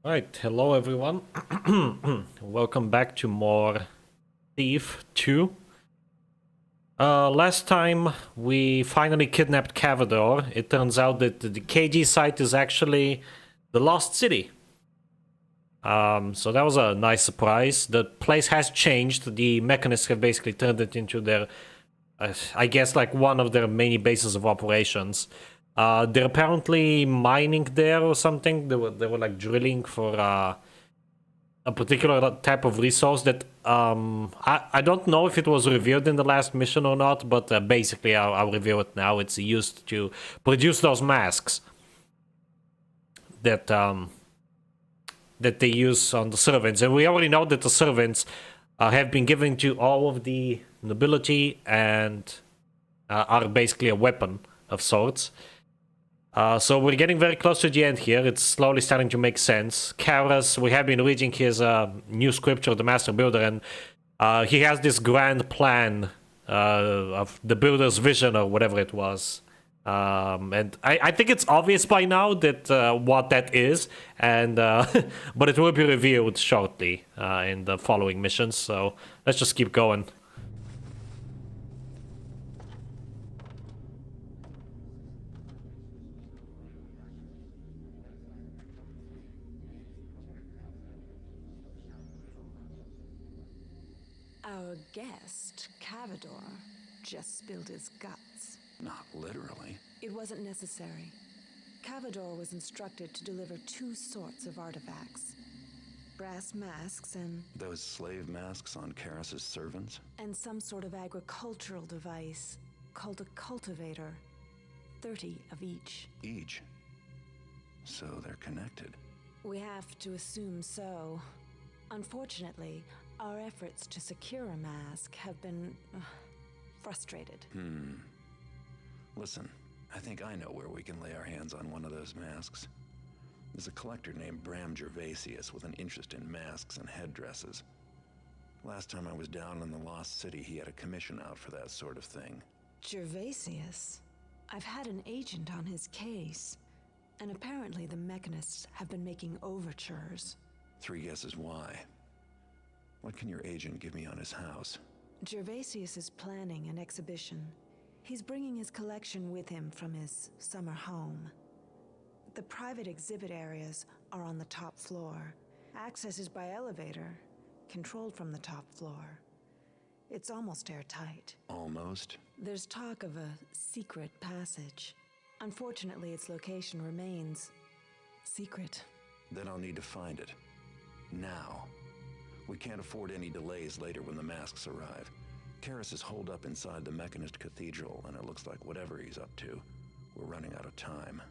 Alright, hello everyone. Welcome back to more Thief 2. Last time we finally kidnapped Cavador. It turns out that the KG site is actually the Lost City. So that was a nice surprise. The place has changed. The mechanists have basically turned it into their, I guess, like one of their main bases of operations. They're apparently mining there or something. They were like drilling for a particular type of resource that I don't know if it was revealed in the last mission or not, but basically I'll reveal it now. It's used to produce those masks that that they use on the servants, and we already know that the servants have been given to all of the nobility and are basically a weapon of sorts. So we're getting very close to the end here. It's slowly starting to make sense. Karas, we have been reading his new scripture, the Master Builder, and he has this grand plan of the builder's vision or whatever it was. And I think it's obvious by now that what that is, and but it will be revealed shortly in the following missions. So let's just keep going. Our guest, Cavador, just spilled his guts. Not literally. It wasn't necessary. Cavador was instructed to deliver two sorts of artifacts. Brass masks Those slave masks on Karas's servants? and some sort of agricultural device called a cultivator. 30 of each. Each. So they're connected. We have to assume so. Unfortunately, our efforts to secure a mask have been frustrated. Listen, I think I know where we can lay our hands on one of those masks. There's a collector named Bram Gervasius with an interest in masks and headdresses. Last time I was down in the Lost City, he had a commission out for that sort of thing. Gervasius? I've had an agent on his case, and apparently the mechanists have been making overtures. 3 guesses why. What can your agent give me on his house? Gervasius is planning an exhibition. He's bringing his collection with him from his summer home. The private exhibit areas are on the top floor. Access is by elevator, controlled from the top floor. It's almost airtight. Almost? There's talk of a secret passage. Unfortunately, its location remains secret. Then I'll need to find it. Now. We can't afford any delays later when the masks arrive. Karas is holed up inside the Mechanist Cathedral, and it looks like whatever he's up to, we're running out of time.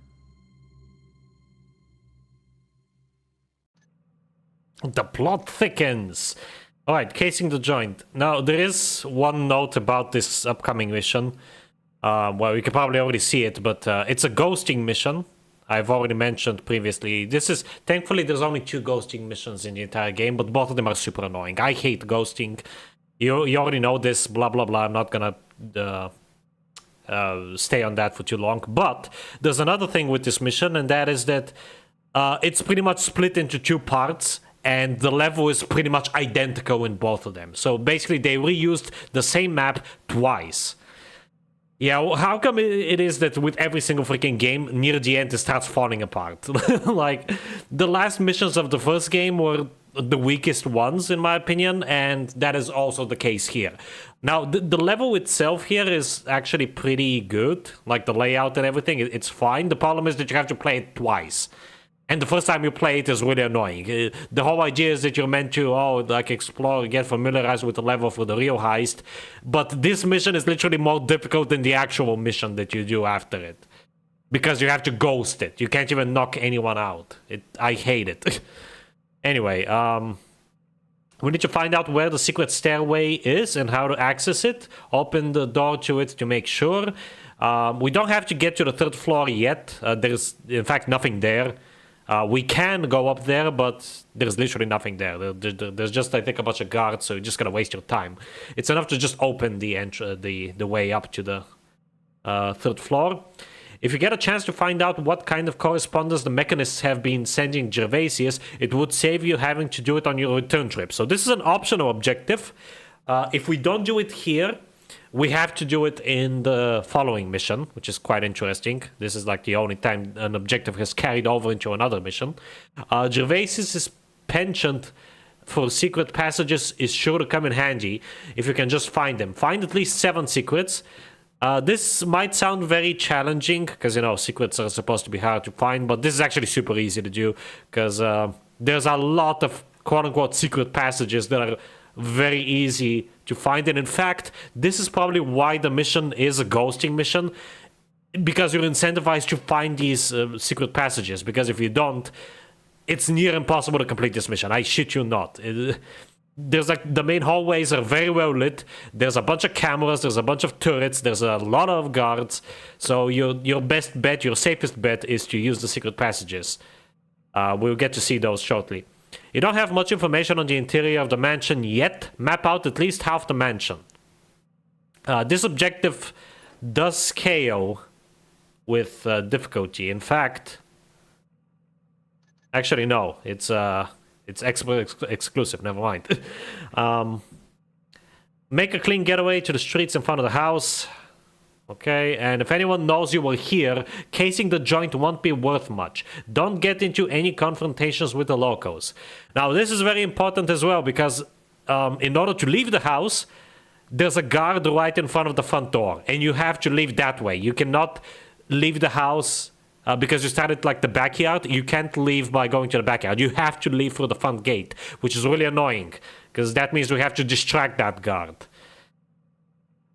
The plot thickens. Alright, casing the joint. Now, there is one note about this upcoming mission. Well, you can probably already see it, but it's a ghosting mission. I've already mentioned previously. Thankfully, there's only 2 ghosting missions in the entire game, but both of them are super annoying. I hate ghosting. You already know this, blah, blah, blah. I'm not gonna stay on that for too long. But there's another thing with this mission, and that is that it's pretty much split into 2 parts, and the level is pretty much identical in both of them. So basically, they reused the same map twice. Yeah, well, how come it is that with every single freaking game, near the end, it starts falling apart? Like, the last missions of the first game were the weakest ones, in my opinion, and that is also the case here. Now, the level itself here is actually pretty good. Like, the layout and everything, it's fine. The problem is that you have to play it twice. And the first time you play it is really annoying. The whole idea is that you're meant to, explore, get familiarized with the level for the real heist. But this mission is literally more difficult than the actual mission that you do after it. Because you have to ghost it. You can't even knock anyone out. I hate it. Anyway, we need to find out where the secret stairway is and how to access it. Open the door to it to make sure. We don't have to get to the 3rd floor yet. There's, in fact, nothing there. We can go up there, but there's literally nothing there. There's just, I think, a bunch of guards, so you're just gonna waste your time. It's enough to just open the way up to the 3rd floor. If you get a chance to find out what kind of correspondence the mechanists have been sending Gervasius, it would save you having to do it on your return trip. So this is an optional objective. If we don't do it here, we have to do it in the following mission, which is quite interesting. This is like the only time an objective has carried over into another mission. Gervasius' penchant for secret passages is sure to come in handy if you can just find them. Find at least 7 secrets. This might sound very challenging because, you know, secrets are supposed to be hard to find, but this is actually super easy to do because there's a lot of quote-unquote secret passages that are very easy to find. And in fact, this is probably why the mission is a ghosting mission, because you're incentivized to find these secret passages, because if you don't, it's near impossible to complete this mission. I shit you not. There's like the main hallways are very well lit. There's a bunch of cameras. There's a bunch of turrets. There's a lot of guards. So your best bet, your safest bet, is to use the secret passages. We'll get to see those shortly. You don't have much information on the interior of the mansion yet. Map out at least half the mansion. This objective does scale with difficulty. In fact, actually no, it's exclusive. Never mind. Make a clean getaway to the streets in front of the house. Okay, and if anyone knows you were here, casing the joint won't be worth much. Don't get into any confrontations with the locals. Now, this is very important as well, because in order to leave the house, there's a guard right in front of the front door, and you have to leave that way. You cannot leave the house because you started like the backyard. You can't leave by going to the backyard. You have to leave through the front gate, which is really annoying, because that means we have to distract that guard.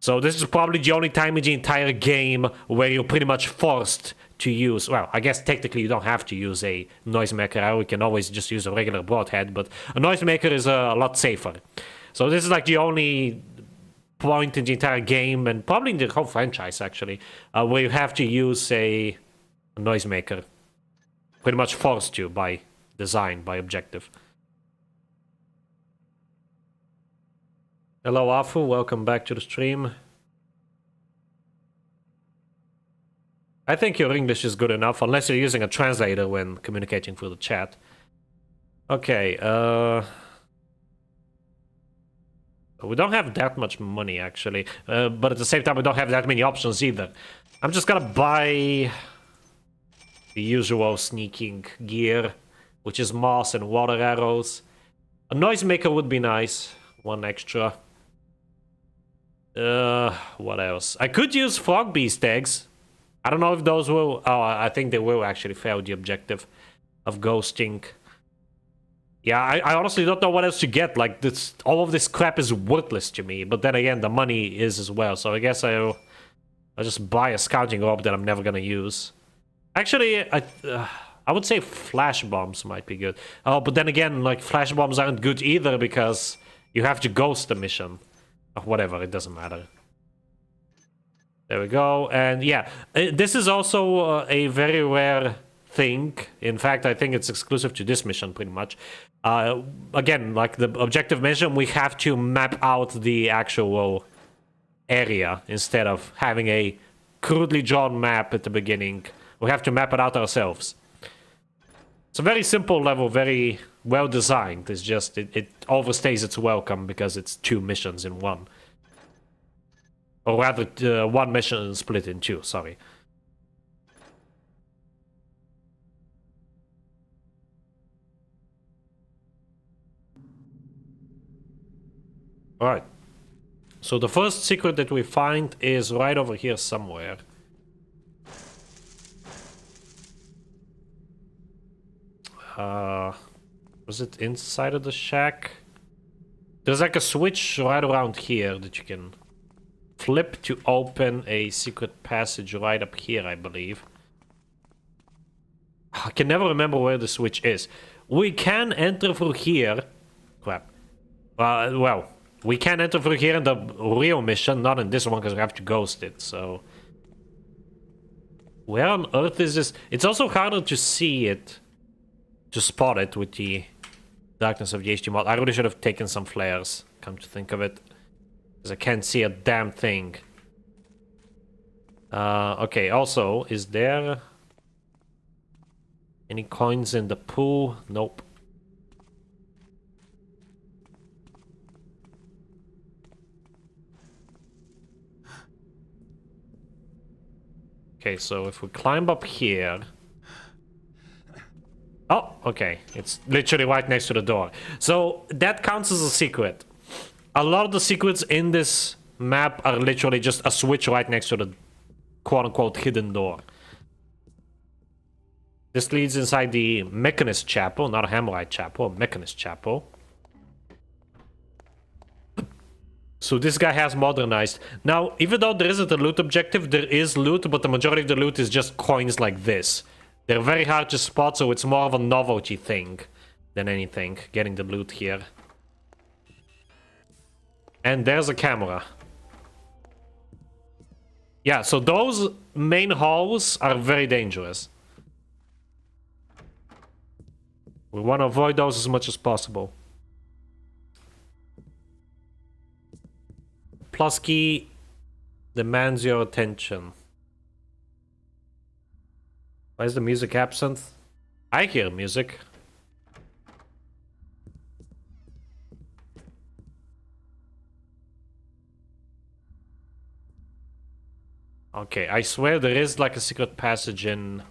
So this is probably the only time in the entire game where you're pretty much forced to use... Well, I guess technically you don't have to use a noisemaker. We can always just use a regular broadhead, but a noisemaker is a lot safer. So this is like the only point in the entire game, and probably in the whole franchise actually, where you have to use a noisemaker. Pretty much forced to by design, by objective. Hello Afu, welcome back to the stream. I think your English is good enough, unless you're using a translator when communicating through the chat. Okay, we don't have that much money actually, but at the same time we don't have that many options either. I'm just gonna buy the usual sneaking gear, which is moss and water arrows. A noisemaker would be nice, 1 extra. What else? I could use frog beast eggs. I don't know if those will... Oh, I think they will actually fail the objective of ghosting. Yeah, I honestly don't know what else to get. Like, this, all of this crap is worthless to me. But then again, the money is as well. So I guess I'll just buy a scouting orb that I'm never gonna use. Actually, I would say flash bombs might be good. Oh, but then again, like, flash bombs aren't good either because you have to ghost the mission. Whatever, it doesn't matter. There we go. And yeah, this is also a very rare thing. In fact, I think it's exclusive to this mission pretty much. Again, like the objective mission, we have to map out the actual area instead of having a crudely drawn map at the beginning. We have to map it out ourselves. It's a very simple level, very well designed. It's just, it overstays its welcome because it's 2 missions in one. Or rather, 1 mission split in 2, sorry. Alright. So the first secret that we find is right over here somewhere. Was it inside of the shack? There's like a switch right around here that you can flip to open a secret passage right up here, I believe. I can never remember where the switch is. We can enter through here. Crap. Well, we can enter through here in the real mission, not in this one because we have to ghost it, so... Where on earth is this? It's also harder to see it, to spot it with the darkness of the HD mod. I really should have taken some flares, come to think of it. Because I can't see a damn thing. Okay, also, is there any coins in the pool? Nope. Okay, so if we climb up here... Oh, okay. It's literally right next to the door. So that counts as a secret. A lot of the secrets in this map are literally just a switch right next to the quote-unquote hidden door. This leads inside the Mechanist Chapel, not a Hammerite Chapel, Mechanist Chapel. So this guy has modernized. Now, even though there isn't a loot objective, there is loot, but the majority of the loot is just coins like this. They're very hard to spot, so it's more of a novelty thing than anything, getting the loot here. And there's a camera. Yeah, so those main halls are very dangerous. We want to avoid those as much as possible. Plus key demands your attention. Why is the music absent? I hear music. Okay, I swear there is like a secret passage in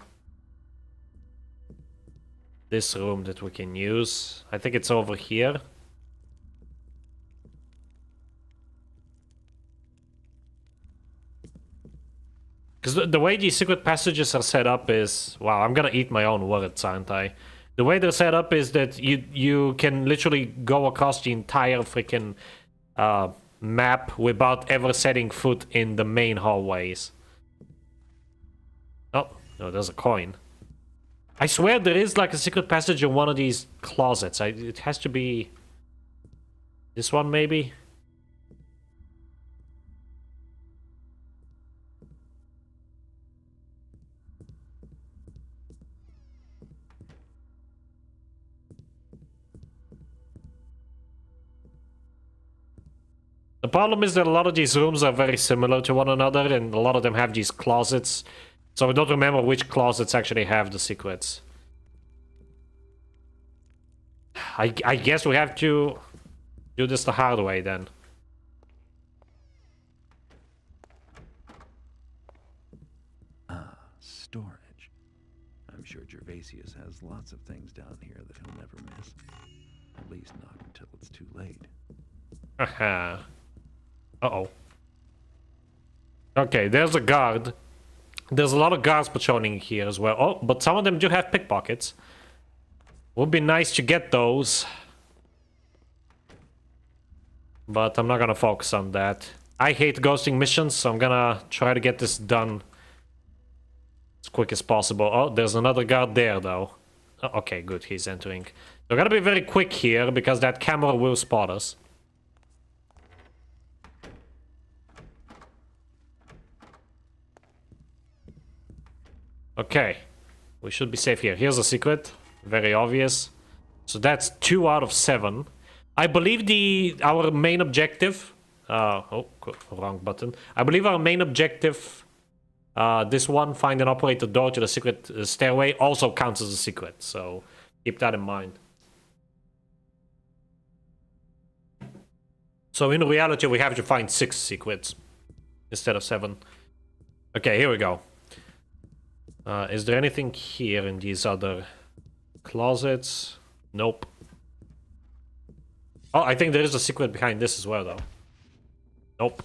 this room that we can use. I think it's over here. Because the way these secret passages are set up is... Wow, I'm gonna eat my own words, aren't I? The way they're set up is that you can literally go across the entire freaking map without ever setting foot in the main hallways. Oh, no, there's a coin. I swear there is like a secret passage in one of these closets. It has to be... this one, maybe? The problem is that a lot of these rooms are very similar to one another, and a lot of them have these closets. So I don't remember which closets actually have the secrets. I guess we have to do this the hard way then. Storage. I'm sure Gervasius has lots of things down here that he'll never miss. At least not until it's too late. Haha. Uh-oh. Okay, there's a guard. There's a lot of guards patrolling here as well. Oh, but some of them do have pickpockets. Would be nice to get those. But I'm not gonna focus on that. I hate ghosting missions, so I'm gonna try to get this done as quick as possible. Oh, there's another guard there, though. Oh, okay, good, he's entering. We're gonna be very quick here, because that camera will spot us. Okay, we should be safe here. Here's a secret, very obvious. So that's 2 out of 7. I believe our main objective... oh, wrong button. I believe our main objective, this one, find and operate the door to the secret stairway, also counts as a secret. So keep that in mind. So in reality, we have to find 6 secrets instead of 7. Okay, here we go. Is there anything here in these other closets? Nope. Oh, I think there is a secret behind this as well, though. Nope.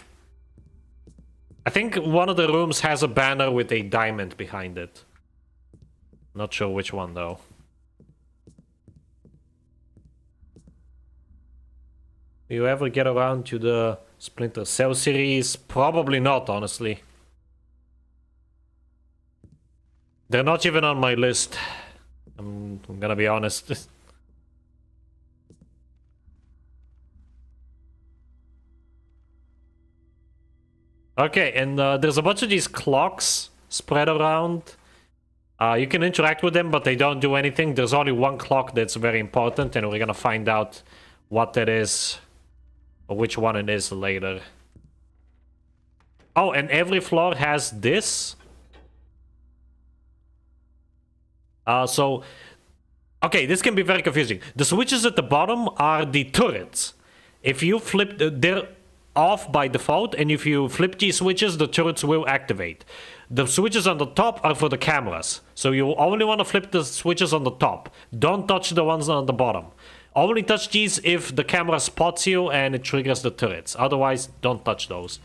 I think one of the rooms has a banner with a diamond behind it. Not sure which one, though. Do you ever get around to the Splinter Cell series? Probably not, honestly. They're not even on my list. I'm gonna be honest. Okay, and there's a bunch of these clocks spread around. You can interact with them, but they don't do anything. There's only one clock that's very important, and we're gonna find out what that is, or which one it is later. Oh, and every floor has this. So, okay, this can be very confusing. The switches at the bottom are the turrets. If you flip, they're off by default, and if you flip these switches, the turrets will activate. The switches on the top are for the cameras. So you only want to flip the switches on the top. Don't touch the ones on the bottom. Only touch these if the camera spots you and it triggers the turrets. Otherwise, don't touch those.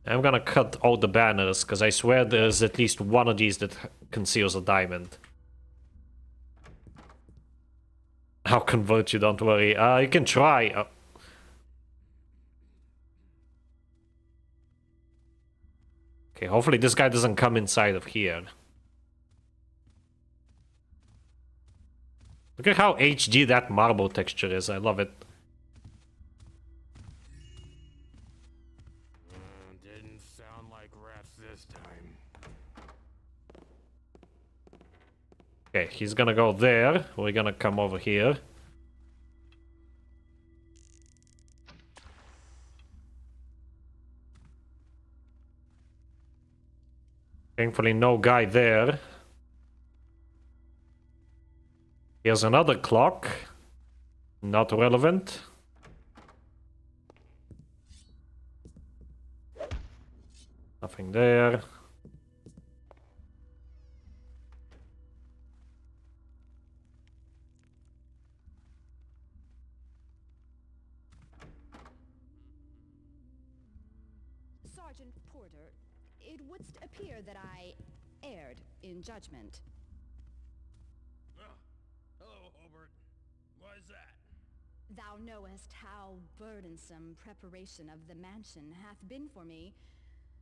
I'm gonna cut all the banners, because I swear there's at least one of these that conceals a diamond. I'll convert you, don't worry. You can try. Okay, hopefully this guy doesn't come inside of here. Look at how HD that marble texture is. I love it. Didn't sound like rats this time. Okay, he's gonna go there. We're gonna come over here. Thankfully, no guy there. Here's another clock. Not relevant. Nothing there. Sergeant Porter, it wouldst appear that I erred in judgment. Oh, hello, Hobart. Why is that? Thou knowest how burdensome preparation of the mansion hath been for me.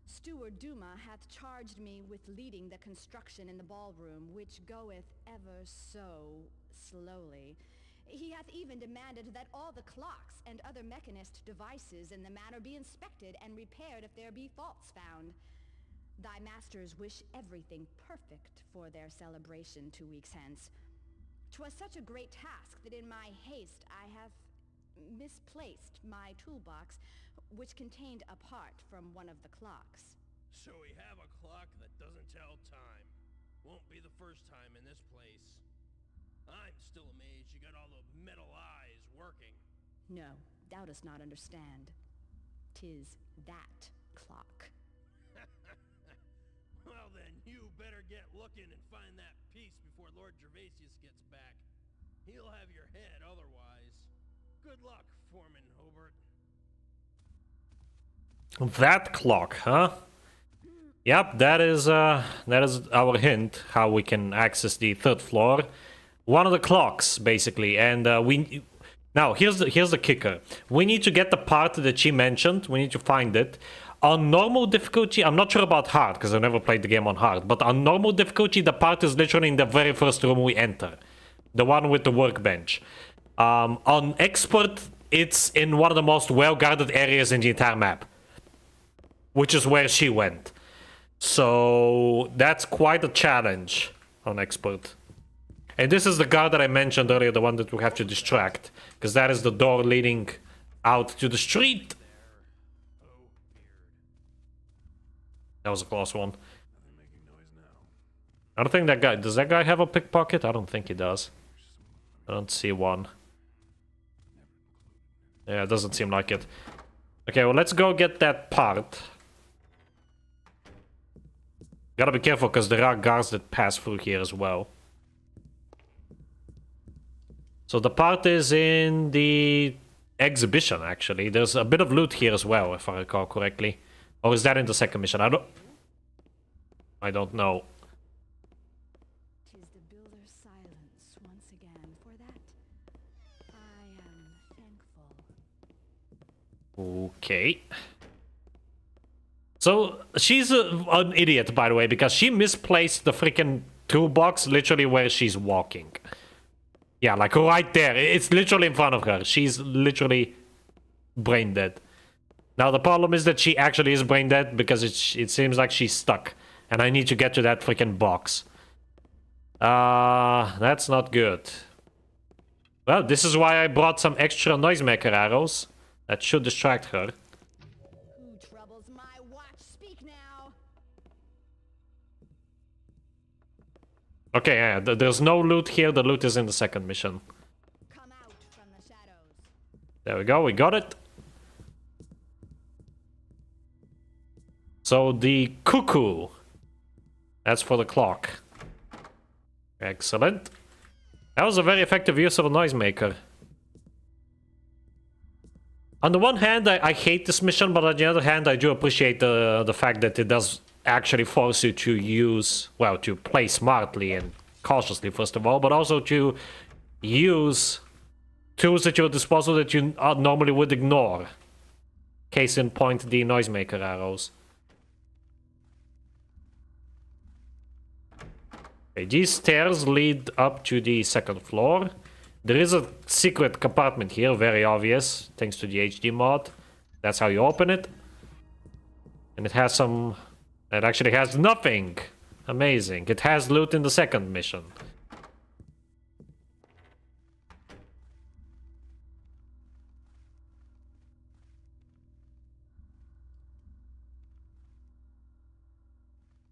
Steward Duma hath charged me with leading the construction in the ballroom, which goeth ever so slowly. He hath even demanded that all the clocks and other mechanist devices in the manor be inspected and repaired if there be faults found. Thy masters wish everything perfect for their celebration 2 weeks hence. 'Twas such a great task that in my haste I have misplaced my toolbox, which contained a part from one of the clocks. So we have a clock that doesn't tell time. Won't be the first time in this place. I'm still amazed you got all the metal eyes working. No, thou dost not understand. 'Tis that clock. Well then, you better get looking and find that piece before Lord Gervasius gets back. He'll have your head otherwise. Good luck, Foreman Hobart. That clock, huh? Yep, that is our hint how we can access the third floor. One of the clocks, basically, and now here's the kicker. We need to get the part that she mentioned. We need to find it. On normal difficulty, I'm not sure about hard because I've never played the game on hard. But on normal difficulty, the part is literally in the very first room we enter, the one with the workbench. On expert, it's in one of the most well-guarded areas in the entire map, which is where she went. So that's quite a challenge on expert. And this is the guard that I mentioned earlier, the one that we have to distract, because that is the door leading out to the street. That was a close one. I don't think that guy... Does that guy have a pickpocket? I don't think he does. I don't see one. Yeah, it doesn't seem like it. Okay, well, let's go get that part. Gotta be careful, because there are guards that pass through here as well. So the part is in the exhibition, actually. There's a bit of loot here as well, if I recall correctly. Or is that in the second mission? I don't know. 'Tis the builder's silence once again. For that, I am thankful. Okay. So, she's an idiot, by the way, because she misplaced the freaking toolbox literally where she's walking. Yeah, like right there. It's literally in front of her. She's literally brain dead. Now, the problem is that she actually is brain dead because it seems like she's stuck. And I need to get to that freaking box. That's not good. Well, this is why I brought some extra noisemaker arrows. That should distract her. Who troubles my watch? Speak now. Okay, yeah, there's no loot here. The loot is in the second mission. Come out from the shadows. There we go, we got it. So the cuckoo. That's for the clock. Excellent. That was a very effective use of a noisemaker. On the one hand, I hate this mission, but on the other hand, I do appreciate the fact that it does actually force you to use, well, to play smartly and cautiously, first of all, but also to use tools at your disposal that you normally would ignore. Case in point, the noisemaker arrows. Okay, these stairs lead up to the second floor. There is a secret compartment here, very obvious, thanks to the HD mod. That's how you open it. And it has some... It actually has nothing. Amazing. It has loot in the second mission.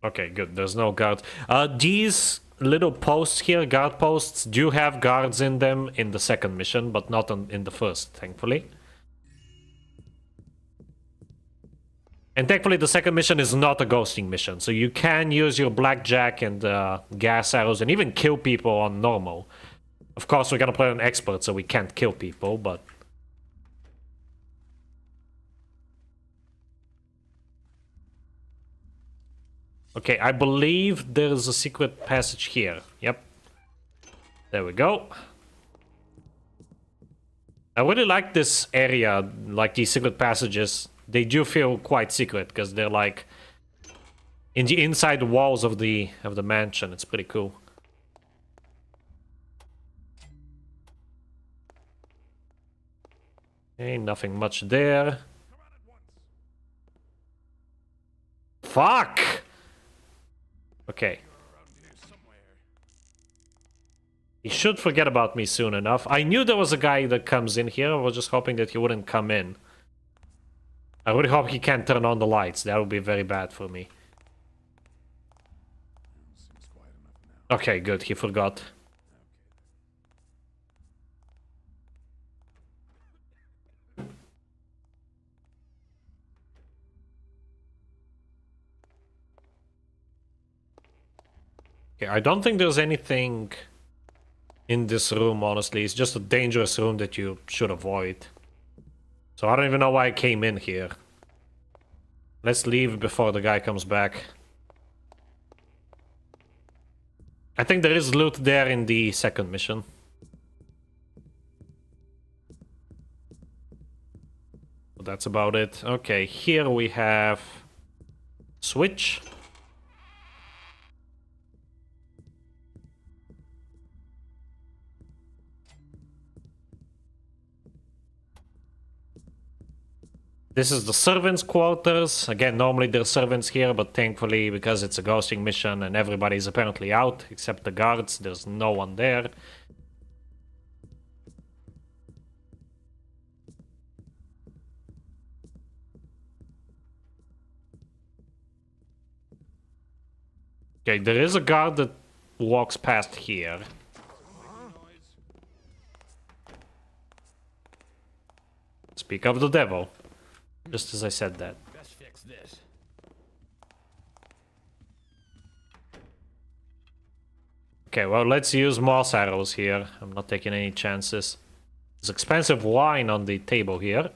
Okay, good. There's no guards. These little posts here, guard posts, do have guards in them in the second mission, but not in the first, thankfully. And thankfully the second mission is not a ghosting mission, so you can use your blackjack and gas arrows and even kill people on normal. Of course, we're gonna play on expert, so we can't kill people, but... Okay, I believe there's a secret passage here. Yep. There we go. I really like this area, like these secret passages. They do feel quite secret, because they're like... in the inside walls of the mansion. It's pretty cool. Okay, nothing much there. Fuck! Okay. He should forget about me soon enough. I knew there was a guy that comes in here. I was just hoping that he wouldn't come in. I really hope he can't turn on the lights. That would be very bad for me. Okay, good. He forgot. Okay, I don't think there's anything in this room, honestly. It's just a dangerous room that you should avoid. So I don't even know why I came in here. Let's leave before the guy comes back. I think there is loot there in the second mission. But that's about it. Okay, here we have... switch. This is the servants' quarters. Again, normally there's servants here, but thankfully, because it's a ghosting mission and everybody's apparently out, except the guards, there's no one there. Okay, there is a guard that walks past here. Speak of the devil. Just as I said that. Best fix this. Okay, well, let's use moss arrows here. I'm not taking any chances. There's expensive wine on the table here.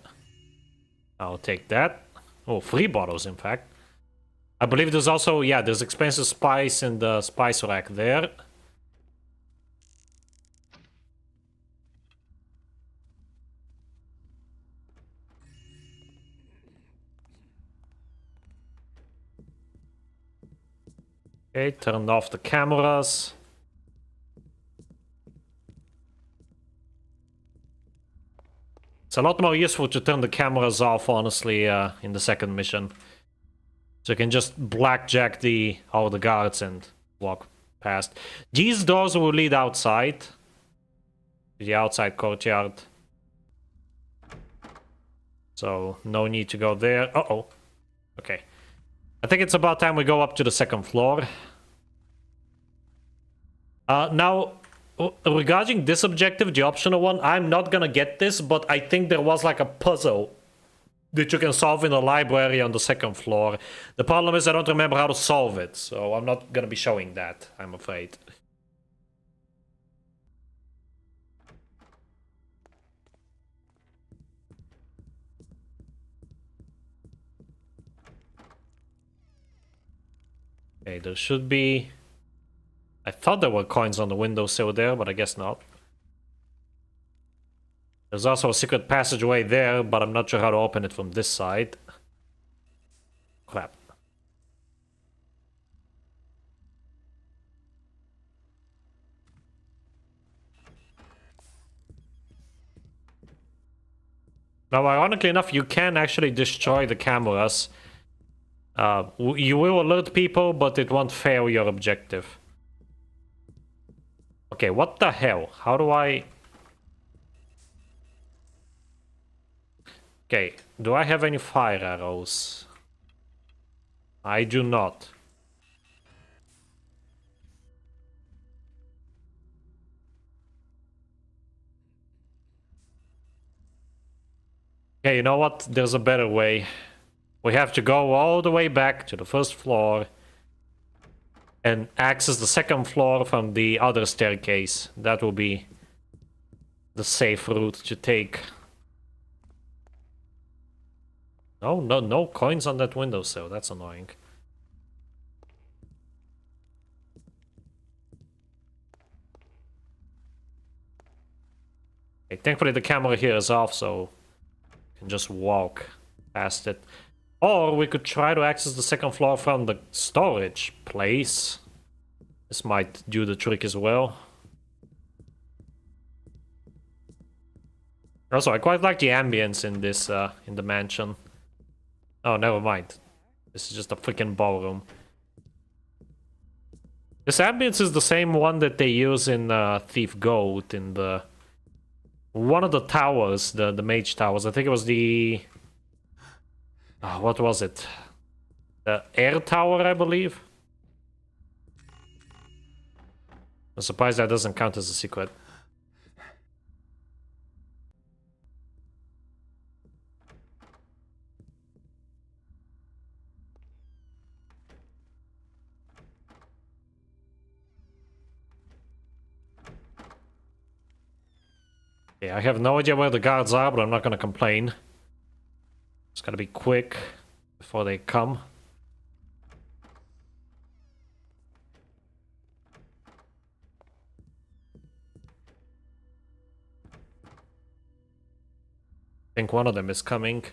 I'll take that. Oh, 3 bottles, in fact. I believe there's also, yeah, there's expensive spice in the spice rack there. Okay, turn off the cameras. It's a lot more useful to turn the cameras off, honestly, in the second mission. So you can just blackjack all the guards and walk past. These doors will lead outside. To the outside courtyard. So no need to go there. Uh-oh. Okay. I think it's about time we go up to the second floor. Now, regarding this objective, the optional one, I'm not gonna get this, but I think there was like a puzzle that you can solve in the library on the second floor. The problem is I don't remember how to solve it, so I'm not gonna be showing that, I'm afraid. Okay, there should be... I thought there were coins on the windowsill there, but I guess not. There's also a secret passageway there, but I'm not sure how to open it from this side. Crap. Now, ironically enough, you can actually destroy the cameras. You will alert people, but it won't fail your objective. Okay, what the hell? How do I... Okay, do I have any fire arrows? I do not. Okay, you know what? There's a better way. We have to go all the way back to the first floor and access the second floor from the other staircase. That will be the safe route to take. No coins on that windowsill. That's annoying. Okay, thankfully the camera here is off, so I can just walk past it. Or we could try to access the second floor from the storage place. This might do the trick as well. Also, I quite like the ambience in this, in the mansion. Oh, never mind. This is just a freaking ballroom. This ambience is the same one that they use in Thief Goat, in the... one of the towers, the mage towers. I think it was the... what was it? The air tower, I believe? I'm surprised that doesn't count as a secret. Yeah, I have no idea where the guards are, but I'm not gonna complain. It's gotta be quick before they come. I think one of them is coming.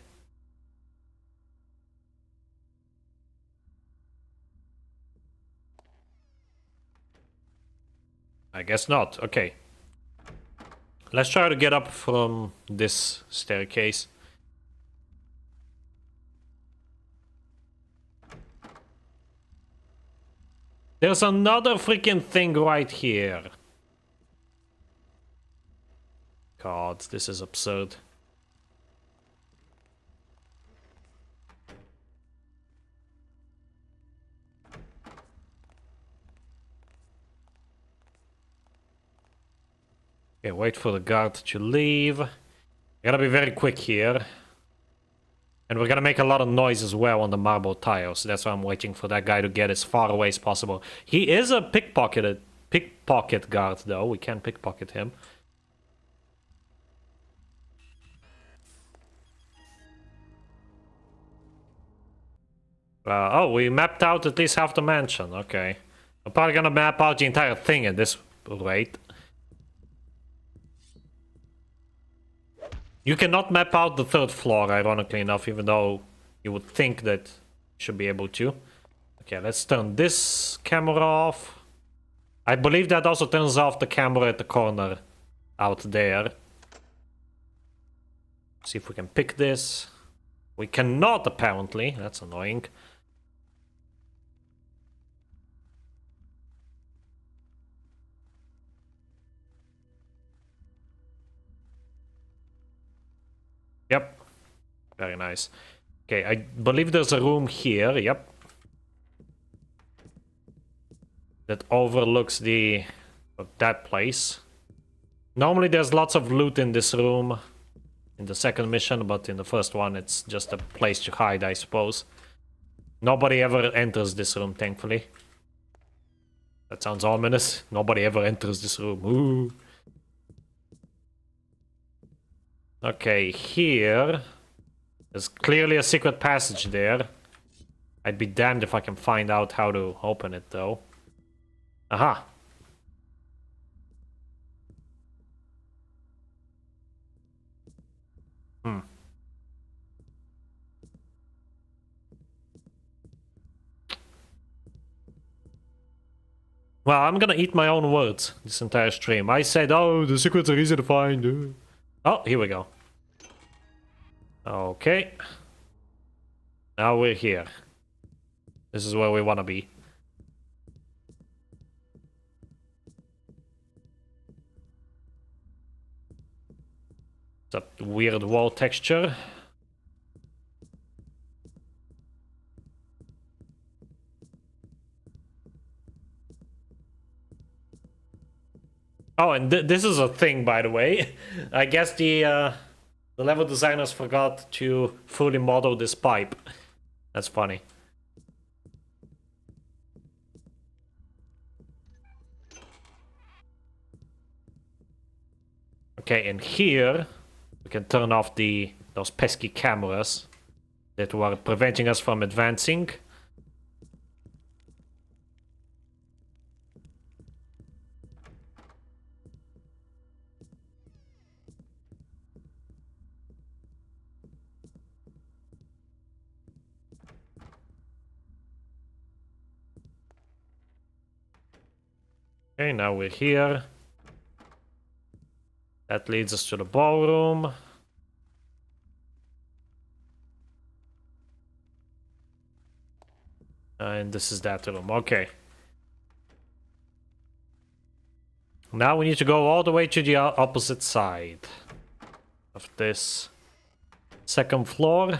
I guess not. Okay. Let's try to get up from this staircase. There's another freaking thing right here. God, this is absurd. Okay, wait for the guard to leave. Gotta be very quick here. And we're gonna make a lot of noise as well on the marble tiles. That's why I'm waiting for that guy to get as far away as possible. He is a pickpocket guard, though. We can't pickpocket him. Oh, we mapped out at least half the mansion. Okay. I'm probably gonna map out the entire thing at this rate. You cannot map out the third floor, ironically enough, even though you would think that you should be able to. Okay, let's turn this camera off. I believe that also turns off the camera at the corner out there. See if we can pick this. We cannot, apparently. That's annoying. Yep. Very nice. Okay, I believe there's a room here. Yep. That overlooks that place. Normally there's lots of loot in this room in the second mission, but in the first one it's just a place to hide, I suppose. Nobody ever enters this room, thankfully. That sounds ominous. Nobody ever enters this room. Ooh. Okay, here. There's clearly a secret passage there. I'd be damned if I can find out how to open it, though. Aha. Well, I'm gonna eat my own words this entire stream. I said, oh, the secrets are easy to find. Oh, here we go. Okay. Now we're here. This is where we want to be. It's a weird wall texture. Oh, and this is a thing, by the way. I guess the level designers forgot to fully model this pipe. That's funny. Okay, and here we can turn off those pesky cameras that were preventing us from advancing. Okay, now we're here. That leads us to the ballroom. And this is that room. Okay. Now we need to go all the way to the opposite side of this second floor.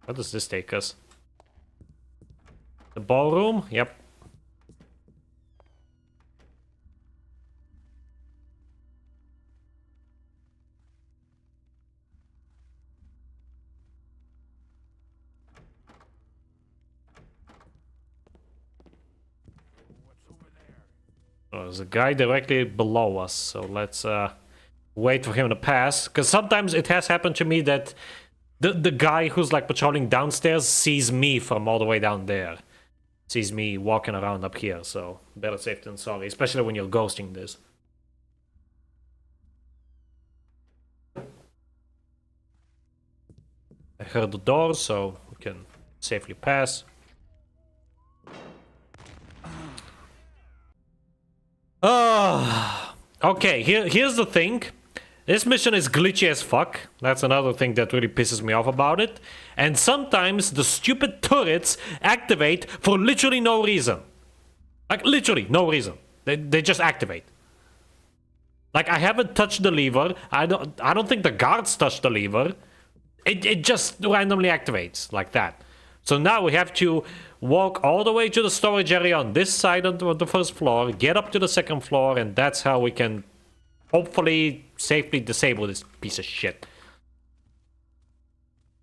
Where does this take us? The ballroom? Yep. Oh, there's a guy directly below us, so let's wait for him to pass. Because sometimes it has happened to me that the guy who's like patrolling downstairs sees me from all the way down there. Sees me walking around up here, so better safe than sorry, especially when you're ghosting this. I heard the door, so we can safely pass. Okay, here's the thing. This mission is glitchy as fuck. That's another thing that really pisses me off about it. And sometimes the stupid turrets activate for literally no reason. Like, literally no reason. They just activate. Like, I haven't touched the lever. I don't think the guards touched the lever. It just randomly activates like that. So now we have to walk all the way to the storage area on this side of the first floor, get up to the second floor, and that's how we can hopefully safely disable this piece of shit.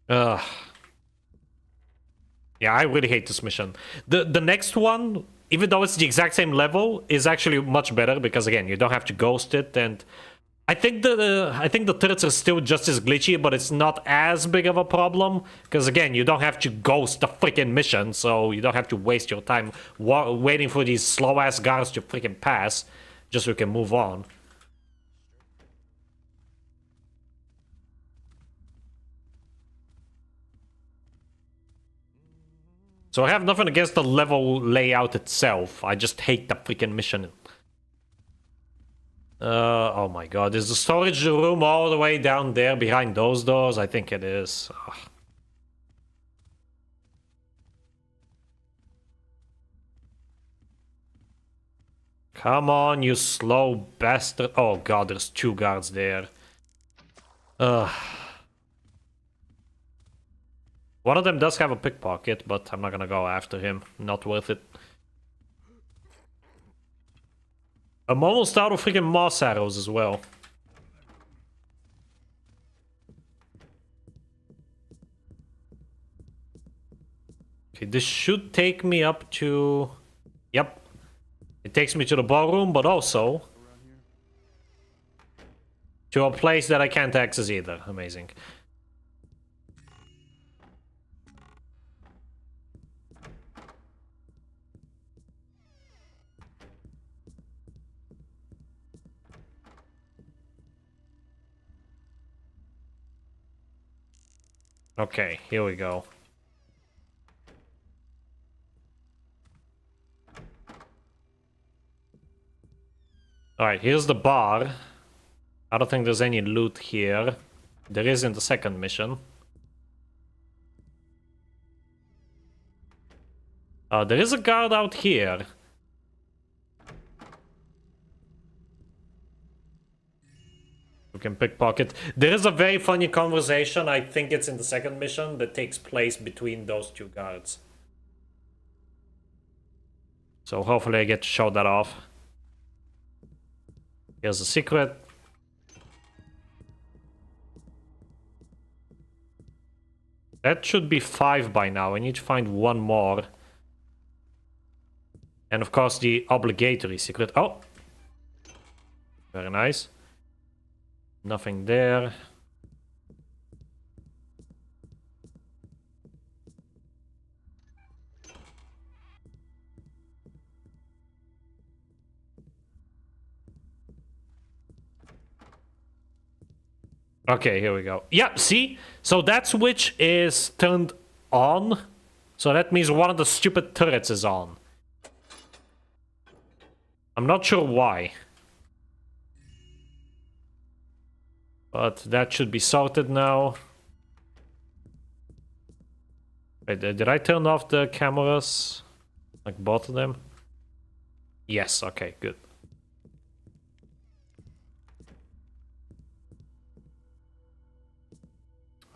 Yeah, I really hate this mission. The next one, even though it's the exact same level, is actually much better because again, you don't have to ghost it, and I think the turrets are still just as glitchy, but it's not as big of a problem because again, you don't have to ghost the freaking mission, so you don't have to waste your time waiting for these slow ass guards to freaking pass, just so we can move on. So I have nothing against the level layout itself. I just hate the freaking mission. Oh my god, is the storage room all the way down there behind those doors? I think it is. Ugh. Come on, you slow bastard. Oh god, there's two guards there. Ugh. One of them does have a pickpocket, but I'm not gonna go after him. Not worth it. I'm almost out of freaking moss arrows as well. Okay, this should take me up to... Yep. It takes me to the ballroom, but also... to a place that I can't access either. Amazing. Okay, here we go. Alright, here's the bar. I don't think there's any loot here. There is in the second mission. There is a guard out here. You can pickpocket. There is a very funny conversation, I think it's in the second mission, that takes place between those two guards. So hopefully I get to show that off. Here's a secret. That should be 5 by now. I need to find one more. And of course the obligatory secret. Oh! Very nice. Nothing there. Okay, here we go. Yeah, see? So that switch is turned on. So that means one of the stupid turrets is on. I'm not sure why. But that should be sorted now. Wait, did I turn off the cameras? Like both of them? Yes, okay, good.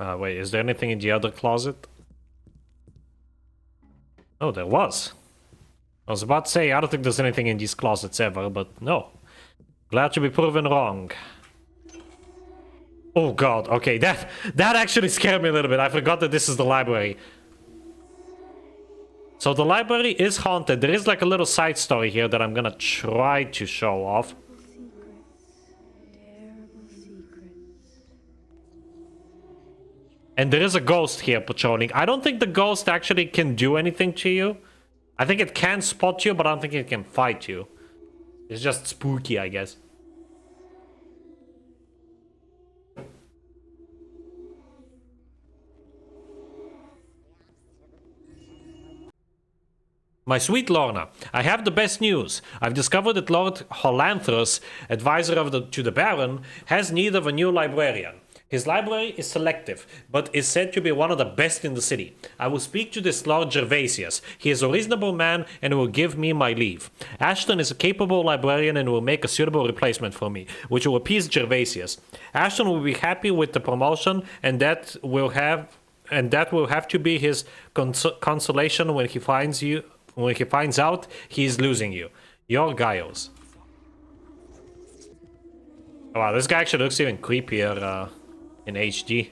Wait, is there anything in the other closet? Oh, there was. I was about to say, I don't think there's anything in these closets ever, but no. Glad to be proven wrong. Oh god, okay, that actually scared me a little bit. I forgot that this is the library. So the library is haunted. There is like a little side story here that I'm gonna try to show off. And there is a ghost here patrolling. I don't think the ghost actually can do anything to you. I think it can spot you, but I don't think it can fight you. It's just spooky, I guess. My sweet Lorna, I have the best news. I've discovered that Lord Holanthus, advisor to the Baron, has need of a new librarian. His library is selective, but is said to be one of the best in the city. I will speak to this Lord Gervasius. He is a reasonable man and will give me my leave. Ashton is a capable librarian and will make a suitable replacement for me, which will appease Gervasius. Ashton will be happy with the promotion, and that will have to be his consolation when he finds out he is losing you. Your Giles. Oh, wow, this guy actually looks even creepier in HD.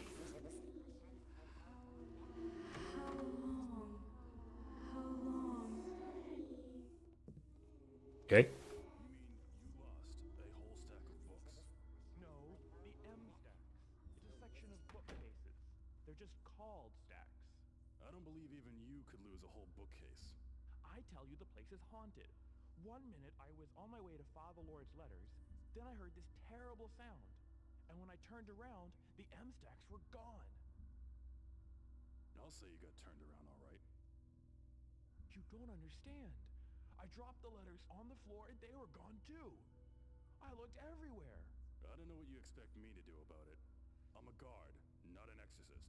Okay. Then I heard this terrible sound, and when I turned around, the M-stacks were gone. I'll say you got turned around all right. You don't understand. I dropped the letters on the floor and they were gone too. I looked everywhere. I don't know what you expect me to do about it. I'm a guard, not an exorcist.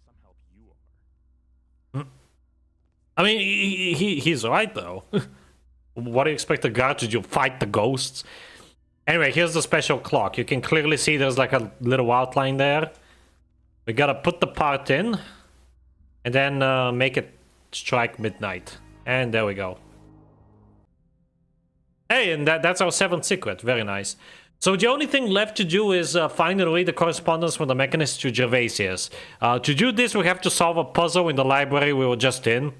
Some help you are. I mean, he's right though. What do you expect a guard to do? Fight the ghosts? Anyway, here's the special clock. You can clearly see there's like a little outline there. We gotta put the part in. And then make it strike midnight. And there we go. Hey, and that's our 7th secret. Very nice. So the only thing left to do is find and read the correspondence from the Mechanist to Gervasius. To do this, we have to solve a puzzle in the library we were just in.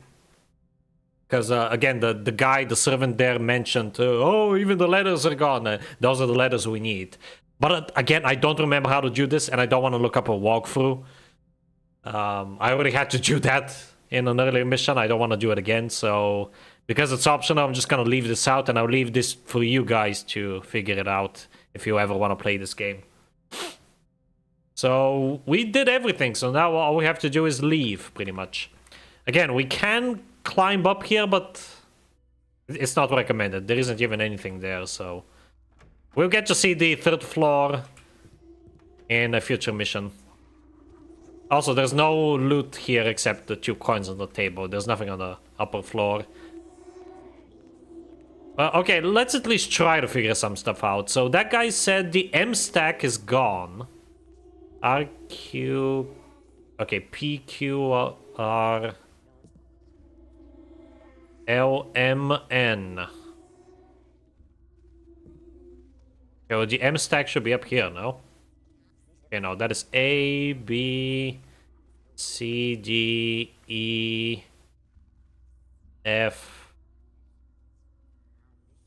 Because, again, the guy, the servant there mentioned, oh, even the letters are gone. Those are the letters we need. But, again, I don't remember how to do this, and I don't want to look up a walkthrough. I already had to do that in an earlier mission. I don't want to do it again, so... Because it's optional, I'm just going to leave this out, and I'll leave this for you guys to figure it out if you ever want to play this game. So, we did everything, so now all we have to do is leave, pretty much. Again, we can climb up here, but it's not recommended. There isn't even anything there, so... We'll get to see the 3rd floor in a future mission. Also, there's no loot here except the 2 coins on the table. There's nothing on the upper floor. Okay, let's at least try to figure some stuff out. So that guy said the M stack is gone. RQ... Okay, PQR... LMN. Okay, the M stack should be up here, no? Okay, no, that is A, B, C, D, E, F,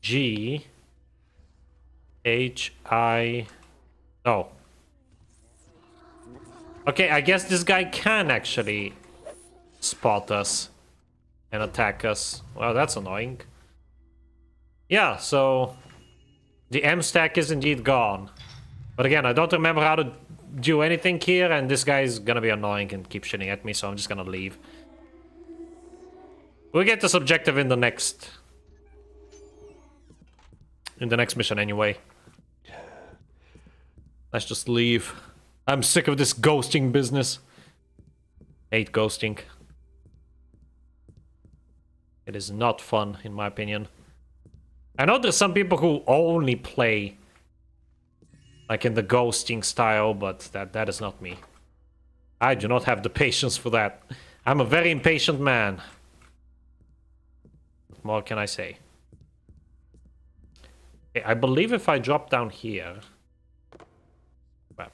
G, H, I... Oh. Okay, I guess this guy can actually spot us and attack us. Well, that's annoying. Yeah, so... The M stack is indeed gone. But again, I don't remember how to do anything here, and this guy is gonna be annoying and keep shitting at me, so I'm just gonna leave. We'll get this objective in the next... mission anyway. Let's just leave. I'm sick of this ghosting business. Hate ghosting. It is not fun, in my opinion. I know there's some people who only play like in the ghosting style, but that is not me. I do not have the patience for that. I'm a very impatient man. What more can I say? Okay, I believe if I drop down here... Well.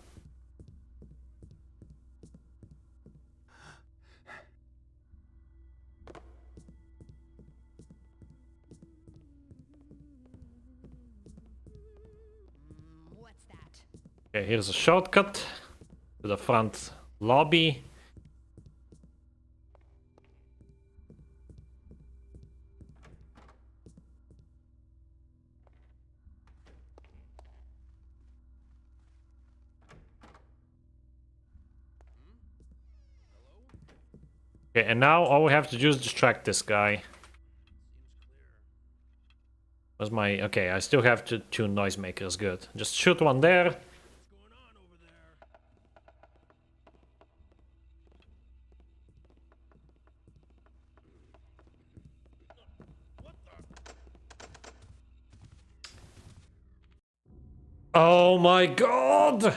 What's that? Okay, here's a shortcut to the front lobby. Okay, and now all we have to do is distract this guy. Where's my... Okay, I still have two noisemakers, good. Just shoot one there. What's going on over there? What the? Oh my god!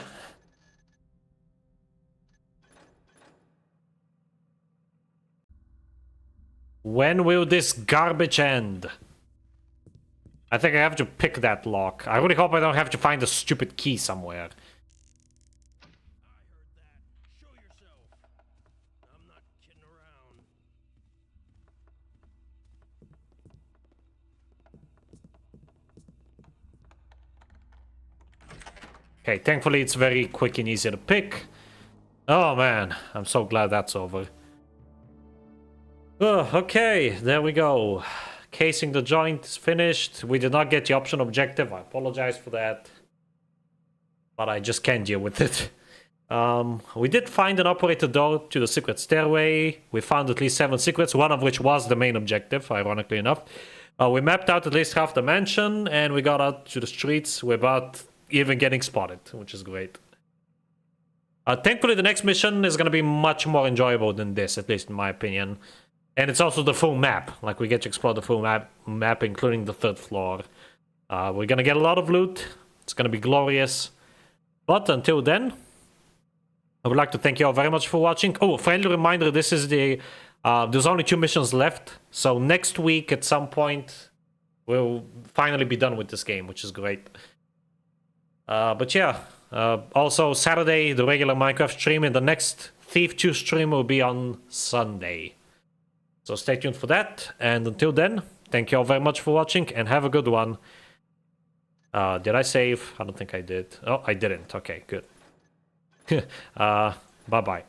When will this garbage end? I think I have to pick that lock. I really hope I don't have to find a stupid key somewhere. I heard that. Show yourself. I'm not kidding around. Okay, thankfully it's very quick and easy to pick. Oh man, I'm so glad that's over. Oh, okay, there we go. Casing the joint is finished. We did not get the option objective. I apologize for that. But I just can't deal with it. We did find an operator door to the secret stairway. We found at least 7 secrets, one of which was the main objective, ironically enough. We mapped out at least half the mansion, and we got out to the streets without even getting spotted, which is great. Thankfully, the next mission is going to be much more enjoyable than this, at least in my opinion. And it's also the full map. Like, we get to explore the full map including the 3rd floor. We're gonna get a lot of loot. It's gonna be glorious. But until then, I would like to thank you all very much for watching. Oh, a friendly reminder, this is the... there's only 2 missions left. So next week at some point, we'll finally be done with this game, which is great. But yeah, also Saturday, the regular Minecraft stream, and the next Thief 2 stream will be on Sunday. So stay tuned for that, and until then, thank you all very much for watching, and have a good one. Did I save? I don't think I did. Oh, I didn't. Okay, good. Bye-bye.